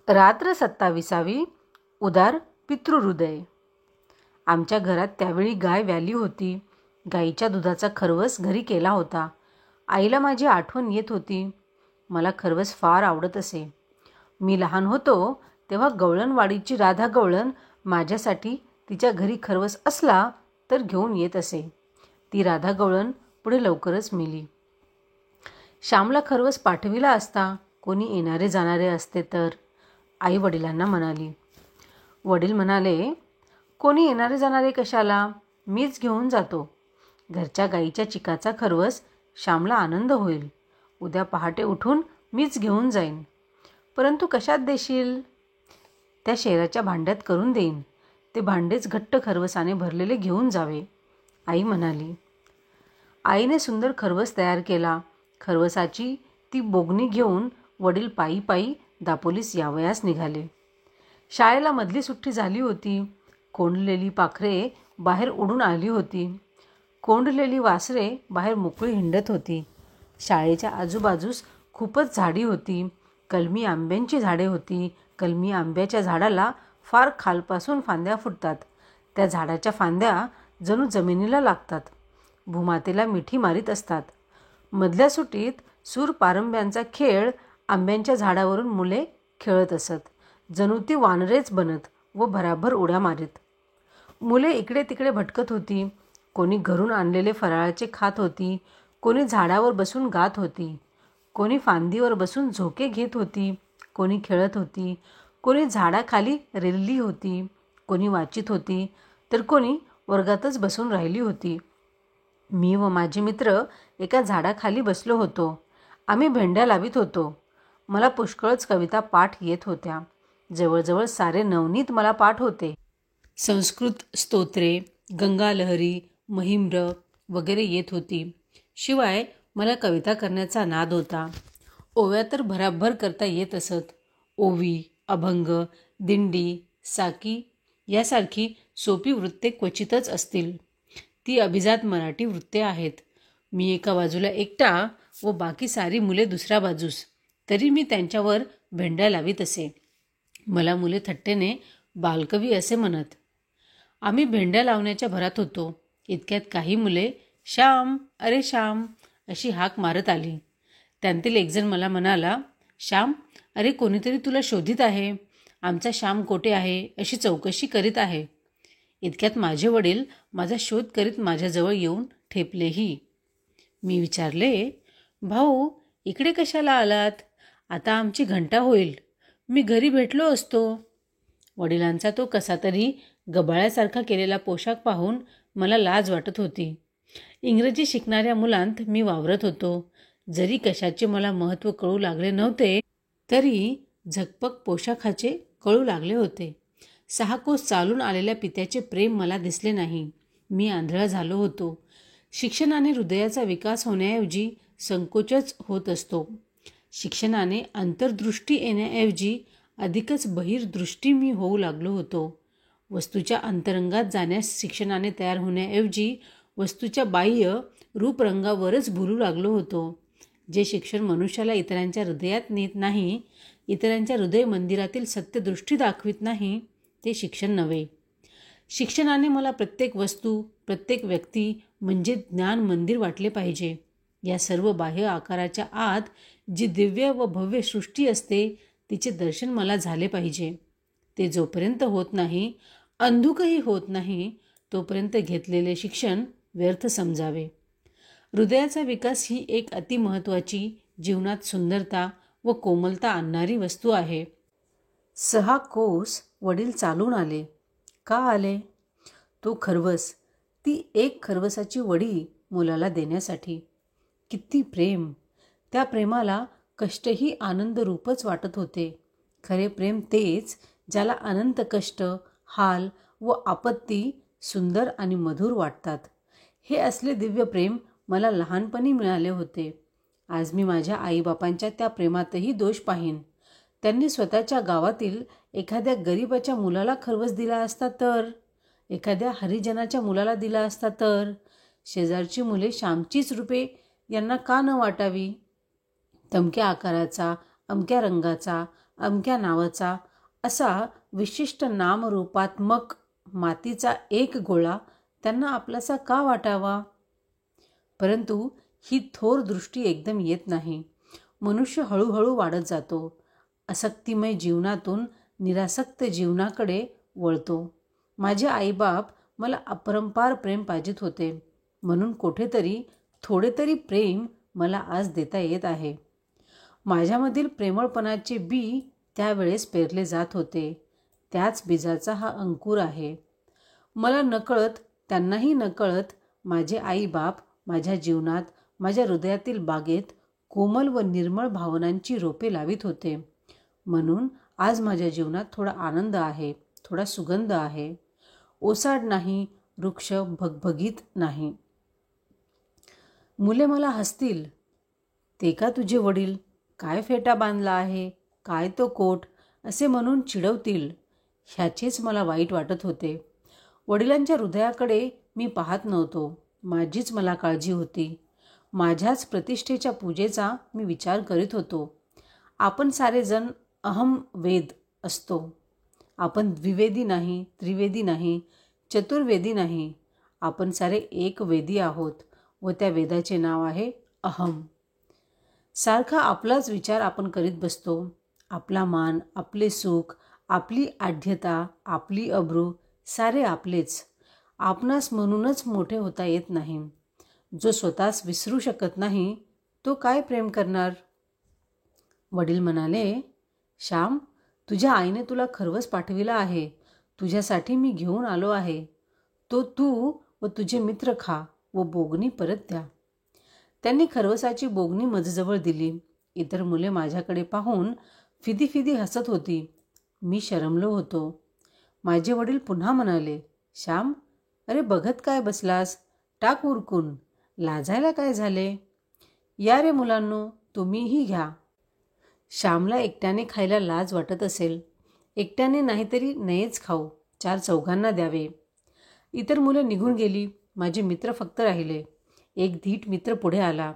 रात्र 27वी. उदार पितृहृदय. आमच्या घरात त्यावेळी गाय व्याली होती. गाईच्या दुधाचा खरवस घरी केला होता. आईला माझी आठवण येत होती. मला खरवस फार आवडत असे. मी लहान होतो तेव्हा गवळणवाडीची राधा गवळण माझ्यासाठी तिच्या घरी खरवस असला तर घेऊन येत असे. ती राधा गवळण पुढे लवकरच मेली. श्यामला खरवस पाठविला असता कोणी येणारे जाणारे असते तर, आई वडिलांना म्हणाली. वडील म्हणाले, कोणी येणारे जाणारे कशाला, मीच घेऊन जातो. घरच्या गाईच्या चिकाचा खरवस श्यामला आनंद होईल. उद्या पहाटे उठून मीच घेऊन जाईन. परंतु कशात देशील? त्या शेराच्या भांड्यात करून देईन. ते भांडेच घट्ट खरवसाने भरलेले घेऊन जावे, आई म्हणाली. आईने सुंदर खरवस तयार केला. खरवसाची ती बोगणी घेऊन वडील पायी पायी दापोलीस यावयास निघाले. शाळेला मधली सुट्टी झाली होती. कोंडलेली पाखरे बाहेर उडून आली होती. कोंडलेली वासरे बाहेर मोकळी हिंडत होती. शाळेच्या आजूबाजूस खूपच झाडी होती. कलमी आंब्यांची झाडे होती. कलमी आंब्याच्या झाडाला फार खालपासून फांद्या फुटतात. त्या झाडाच्या फांद्या जणू जमिनीला लागतात. भूमातेला मिठी मारीत असतात. मधल्या सुट्टीत सूर पारंब्यांचा खेळ आंब्यांच्या झाडावरून मुले खेळत असत. जणू ती वानरेच बनत व भराभर उड्या मारीत. मुले इकडे तिकडे भटकत होती. कोणी घरून आणलेले फराळाचे खात होती. कोणी झाडावर बसून गात होती. कोणी फांदीवर बसून झोके घेत होती. कोणी खेळत होती. कोणी झाडाखाली रेलली होती. कोणी वाचित होती तर कोणी वर्गातच बसून राहिली होती. मी व माझे मित्र एका झाडाखाली बसलो होतो. आम्ही भेंड्या लावित होतो. मला पुष्कळच कविता पाठ येत होत्या. जवळजवळ सारे नवनीत मला पाठ होते. संस्कृत स्तोत्रे, गंगालहरी, महिम्र वगैरे येत होती. शिवाय मला कविता करण्याचा नाद होता. ओव्या तर भराभर करता येत असत. ओवी, अभंग, दिंडी, साकी यासारखी सोपी वृत्ते क्वचितच असतील. ती अभिजात मराठी वृत्ते आहेत. मी एका बाजूला एकटा व बाकी सारी मुले दुसऱ्या बाजूस, तरी मी त्यांच्यावर भेंड्या लावीत असे. मला मुले थट्टेने बालकवी असे म्हणत. आम्ही भेंड्या लावण्याच्या भरात होतो. इतक्यात काही मुले श्याम, अरे श्याम अशी हाक मारत आली. त्यांतील एकजण मला म्हणाला, श्याम, अरे कोणीतरी तुला शोधित आहे. आमचा श्याम कोठे आहे अशी चौकशी करीत आहे. इतक्यात माझे वडील माझा शोध करीत माझ्याजवळ येऊन ठेपलेही. मी विचारले, भाऊ इकडे कशाला आलात? आता आमची घंटा होईल. मी घरी भेटलो असतो. वडिलांचा तो कसा तरी गबाळ्यासारखा केलेला पोशाख पाहून मला लाज वाटत होती. इंग्रजी शिकणाऱ्या मुलांत मी वावरत होतो. जरी कशाचे मला महत्त्व कळू लागले नव्हते तरी झकपक पोशाखाचे कळू लागले होते. 6 कोस चालून आलेल्या पित्याचे प्रेम मला दिसले नाही. मी आंधळा झालो होतो. शिक्षणाने हृदयाचा विकास होण्याऐवजी संकोचच होत असतो. शिक्षणाने अंतर्दृष्टी येण्याऐवजी अधिकच बहिर्दृष्टी मी होऊ लागलो होतो. वस्तूच्या अंतरंगात जाण्यास शिक्षणाने तयार होण्याऐवजी वस्तूच्या बाह्य रूपरंगावरच भुलू लागलो होतो. जे शिक्षण मनुष्याला इतरांच्या हृदयात नेत नाही, इतरांच्या हृदय मंदिरातील सत्यदृष्टी दाखवित नाही, ते शिक्षण नव्हे. शिक्षणाने मला प्रत्येक वस्तू, प्रत्येक व्यक्ती म्हणजे ज्ञान मंदिर वाटले पाहिजे. या सर्व बाह्य आकाराच्या आत जी दिव्य व भव्य सृष्टी असते तिचे दर्शन मला झाले पाहिजे. ते जोपर्यंत होत नाही, अंधुकही होत नाही, तोपर्यंत घेतलेले शिक्षण व्यर्थ समजावे. हृदयाचा विकास ही एक अतिमहत्त्वाची, जीवनात सुंदरता व कोमलता आणणारी वस्तू आहे. 6 कोस वडील चालून आले. का आले? तो खरवस, ती एक खरवसाची वडी मुलाला देण्यासाठी. किती प्रेम! त्या प्रेमाला कष्टही आनंद रूपच वाटत होते. खरे प्रेम तेच ज्याला अनंत कष्ट, हाल व आपत्ती सुंदर आणि मधुर वाटतात. हे असले दिव्य प्रेम मला लहानपणी मिळाले होते. आज मी माझ्या आईबापांच्या त्या प्रेमातही दोष पाहीन. त्यांनी स्वतःच्या गावातील एखाद्या गरीबाच्या मुलाला खरवस दिला असता तर, एखाद्या हरिजनाच्या मुलाला दिला असता तर, शेजारची मुले श्यामचीच रूपे यांना का न वाटावी? तमक्या आकाराचा, अमक्या रंगाचा, अमक्या नावाचा असा विशिष्ट नामरूपात्मक मातीचा एक गोळा त्यांना आपलासा का वाटावा? परंतु ही थोर दृष्टी एकदम येत नाही. मनुष्य हळूहळू वाढत जातो. आसक्तिमय जीवनातून निरासक्त जीवनाकडे वळतो. माझे आईबाप मला अपरंपार प्रेम पाजित होते, म्हणून कुठेतरी थोडे तरी प्रेम मला आज देता येत आहे. माझ्यामधील प्रेमळपणाचे बी त्यावेळेस पेरले जात होते. त्याच बीजाचा हा अंकुर आहे. मला नकळत, त्यांनाही नकळत माझे आईबाप माझ्या जीवनात, माझ्या हृदयातील बागेत कोमल व निर्मळ भावनांची रोपे लावित होते. म्हणून आज माझ्या जीवनात थोडा आनंद आहे, थोडा सुगंध आहे. ओसाड नाही, वृक्ष भगभगीत नाही. मुले मला हसतील, ते का तुझे वडील, काय फेटा बांधला आहे, काय तो कोट, असे म्हणून चिडवतील. ह्याचेच मला वाईट वाटत होते. वडिलांच्या हृदयाकडे मी पाहत नव्हतो. माझीच मला काळजी होती. माझ्याच प्रतिष्ठेच्या पूजेचा मी विचार करीत होतो. आपण सारेजण अहम वेद असतो. आपण द्विवेदी नाही, त्रिवेदी नाही, चतुर्वेदी नाही. आपण सारे एक वेदी आहोत व त्या वेदाचे नाव आहे अहम. सारखा आपलाच विचार आपण करीत बसतो. आपला मान, आपले सुख, आपली आढ्यता, आपली अब्रू सारे आपलेच. आपणास म्हणूनच मोठे होता येत नाही. जो स्वतःच विसरू शकत नाही तो काय प्रेम करणार? वडील म्हणाले, श्याम, तुझ्या आईने तुला खरवस पाठविला आहे. तुझ्यासाठी मी घेऊन आलो आहे. तो तू व तुझे मित्र खा व बोगणी परत द्या. त्यांनी खरवसाची बोगणी माझ्याजवळ दिली. इतर मुले माझ्याकडे पाहून फिदी फिदी हसत होती. मी शरमलो होतो. माझे वडील पुन्हा म्हणाले, श्याम, अरे बघत काय बसलास, टाक उरकून, लाजायला काय झाले? या रे मुलांनो, तुम्हीही घ्या. श्यामला एकट्याने खायला लाज वाटत असेल. एकट्याने नाहीतरी नयेच खाऊ, 4 चौघांना द्यावे. इतर मुलं निघून गेली. माझे मित्र फक्त राहिले. एक धीट मित्र पुढे आला.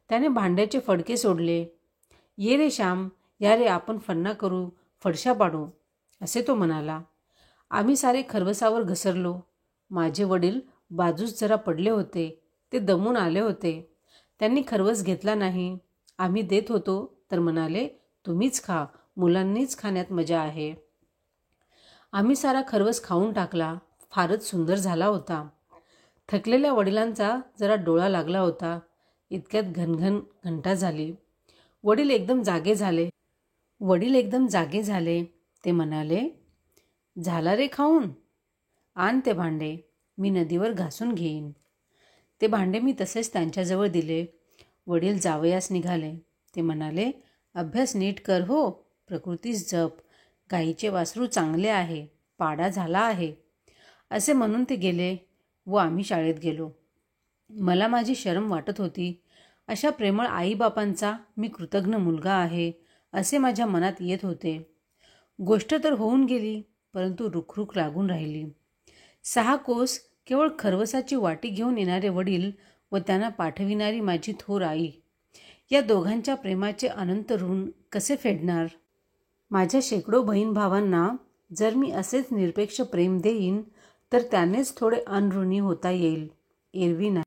त्याने भांड्याचे फडके सोडले. ये रे श्याम, या रे, आपण फन्ना करू, फडशा पाडू, असे तो म्हणाला. आम्ही सारे खरवसावर घसरलो. माझे वडील बाजूस जरा पडले होते. ते दमून आले होते. त्यांनी खरवस घेतला नाही. आम्ही देत होतो तर म्हणाले, तुम्हीच खा, मुलांनीच खाण्यात मजा आहे. आम्ही सारा खरवस खाऊन टाकला. फारच सुंदर झाला होता. थकलेल्या वडिलांचा जरा डोळा लागला होता. इतक्यात घनघन घंटा झाली. वडील एकदम जागे झाले. ते म्हणाले, झाला रे खाऊन? आण ते भांडे, मी नदीवर घासून घेईन. ते भांडे मी तसेच त्यांच्याजवळ दिले. वडील जावयास निघाले. ते म्हणाले, अभ्यास नीट कर हो, प्रकृतीस जप, गाईचे वासरू चांगले आहे, पाडा झाला आहे, असे म्हणून ते गेले व आम्ही शाळेत गेलो. मला माझी शरम वाटत होती. अशा प्रेमळ आईबापांचा मी कृतज्ञ मुलगा आहे असे माझ्या मनात येत होते. गोष्ट तर होऊन गेली, परंतु रुखरुख लागून राहिली. 6 कोस केवळ खरवसाची वाटी घेऊन येणारे वडील व त्यांना पाठविणारी माझी थोर आई, या दोघांच्या प्रेमाचे अनंत ऋण कसे फेडणार? माझ्या शेकडो बहीण भावांना जर मी असेच निरपेक्ष प्रेम देईन तर त्यानेच थोडे अनऋणी होता येईल, एरवी नाही.